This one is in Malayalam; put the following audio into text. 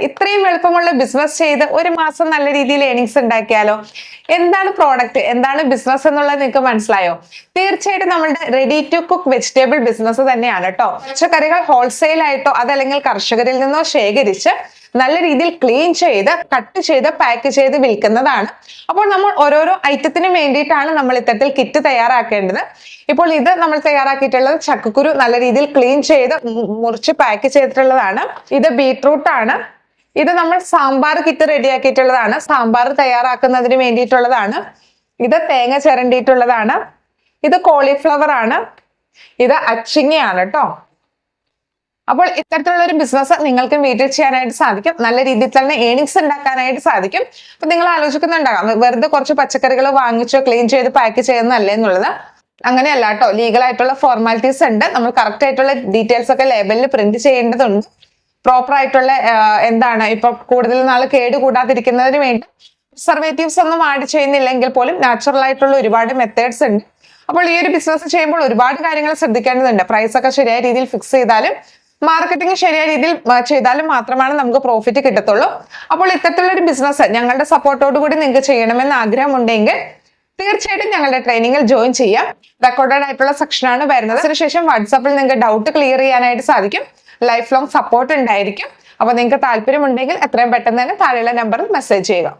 ഇത്രയും എളുപ്പമുള്ള ബിസിനസ് ചെയ്ത് ഒരു മാസം നല്ല രീതിയിൽ ഏണിങ്സ് ഉണ്ടാക്കിയാലോ? എന്താണ് പ്രോഡക്റ്റ്, എന്താണ് ബിസിനസ് എന്നുള്ളത് നിങ്ങൾക്ക് മനസ്സിലായോ? തീർച്ചയായിട്ടും നമ്മളുടെ ready to cook vegetable business തന്നെയാണ് കേട്ടോ. പച്ചക്കറികൾ ഹോൾസെയിൽ ആയിട്ടോ അതല്ലെങ്കിൽ കർഷകരിൽ നിന്നോ ശേഖരിച്ച് നല്ല രീതിയിൽ ക്ലീൻ ചെയ്ത് കട്ട് ചെയ്ത് പാക്ക് ചെയ്ത് വിൽക്കുന്നതാണ്. അപ്പോൾ നമ്മൾ ഓരോരോ ഐറ്റത്തിനും വേണ്ടിയിട്ടാണ് നമ്മൾ ഇത്തരത്തിൽ കിറ്റ് തയ്യാറാക്കേണ്ടത്. ഇപ്പോൾ ഇത് നമ്മൾ തയ്യാറാക്കിയിട്ടുള്ളത് ചക്കക്കുരു നല്ല രീതിയിൽ ക്ലീൻ ചെയ്ത് മുറിച്ച് പാക്ക് ചെയ്തിട്ടുള്ളതാണ്. ഇത് ബീട്രൂട്ട് ആണ്. ഇത് നമ്മൾ സാമ്പാർ കിറ്റ് റെഡിയാക്കിയിട്ടുള്ളതാണ്. സാമ്പാർ തയ്യാറാക്കുന്നതിന് വേണ്ടിയിട്ടുള്ളതാണ്. ഇത് തേങ്ങ ചിരണ്ടിയിട്ടുള്ളതാണ്. ഇത് കോളിഫ്ലവർ ആണ്. ഇത് അച്ചിങ്ങയാണ് കേട്ടോ. അപ്പോൾ ഇത്തരത്തിലുള്ള ഒരു ബിസിനസ് നിങ്ങൾക്ക് വീട്ടിൽ ചെയ്യാനായിട്ട് സാധിക്കും. നല്ല രീതിയിൽ തന്നെ ഏണിങ്സ് ഉണ്ടാക്കാനായിട്ട് സാധിക്കും. അപ്പൊ നിങ്ങൾ ആലോചിക്കുന്നുണ്ടാകാം, വെറുതെ കുറച്ച് പച്ചക്കറികൾ വാങ്ങിച്ചോ ക്ലീൻ ചെയ്ത് പാക്ക് ചെയ്യുന്നതല്ലേ എന്നുള്ളത്. അങ്ങനെയല്ല കേട്ടോ. ലീഗൽ ആയിട്ടുള്ള ഫോർമാലിറ്റീസ് ഉണ്ട്. നമ്മൾ കറക്റ്റ് ആയിട്ടുള്ള ഡീറ്റെയിൽസ് ഒക്കെ ലേബലിൽ പ്രിന്റ് ചെയ്യേണ്ടതുണ്ട്. പ്രോപ്പർ ആയിട്ടുള്ള എന്താണ് ഇപ്പൊ കൂടുതൽ നാൾ കേടുകൂടാതിരിക്കുന്നതിന് വേണ്ടി പ്രിസർവേറ്റീവ്സ് ഒന്നും ആഡ് ചെയ്യുന്നില്ലെങ്കിൽ പോലും നാച്ചുറൽ ആയിട്ടുള്ള ഒരുപാട് മെത്തേഡ്സ് ഉണ്ട്. അപ്പോൾ ഈ ഒരു ബിസിനസ് ചെയ്യുമ്പോൾ ഒരുപാട് കാര്യങ്ങൾ ശ്രദ്ധിക്കേണ്ടതുണ്ട്. പ്രൈസ് ഒക്കെ ശരിയായ രീതിയിൽ ഫിക്സ് ചെയ്താലും മാർക്കറ്റിംഗ് ശരിയായ രീതിയിൽ ചെയ്താലും മാത്രമാണ് നമുക്ക് പ്രോഫിറ്റ് കിട്ടത്തുള്ളൂ. അപ്പോൾ ഇത്തരത്തിലുള്ള ഒരു ബിസിനസ് ഞങ്ങളുടെ സപ്പോർട്ടോട് കൂടി നിങ്ങൾക്ക് ചെയ്യണമെന്ന് ആഗ്രഹമുണ്ടെങ്കിൽ തീർച്ചയായിട്ടും ഞങ്ങളുടെ ട്രെയിനിങ്ങിൽ ജോയിൻ ചെയ്യാം. റെക്കോർഡഡ് ആയിട്ടുള്ള സെക്ഷനാണ് വരുന്നത്. അതിനുശേഷം വാട്സാപ്പിൽ നിങ്ങൾക്ക് ഡൗട്ട് ക്ലിയർ ചെയ്യാനായിട്ട് സാധിക്കും. ലൈഫ് ലോങ് സപ്പോർട്ട് ഉണ്ടായിരിക്കും. അപ്പൊ നിങ്ങൾക്ക് താല്പര്യമുണ്ടെങ്കിൽ എത്രയും പെട്ടെന്ന് തന്നെ താഴെയുള്ള നമ്പറിൽ മെസ്സേജ് ചെയ്യുക.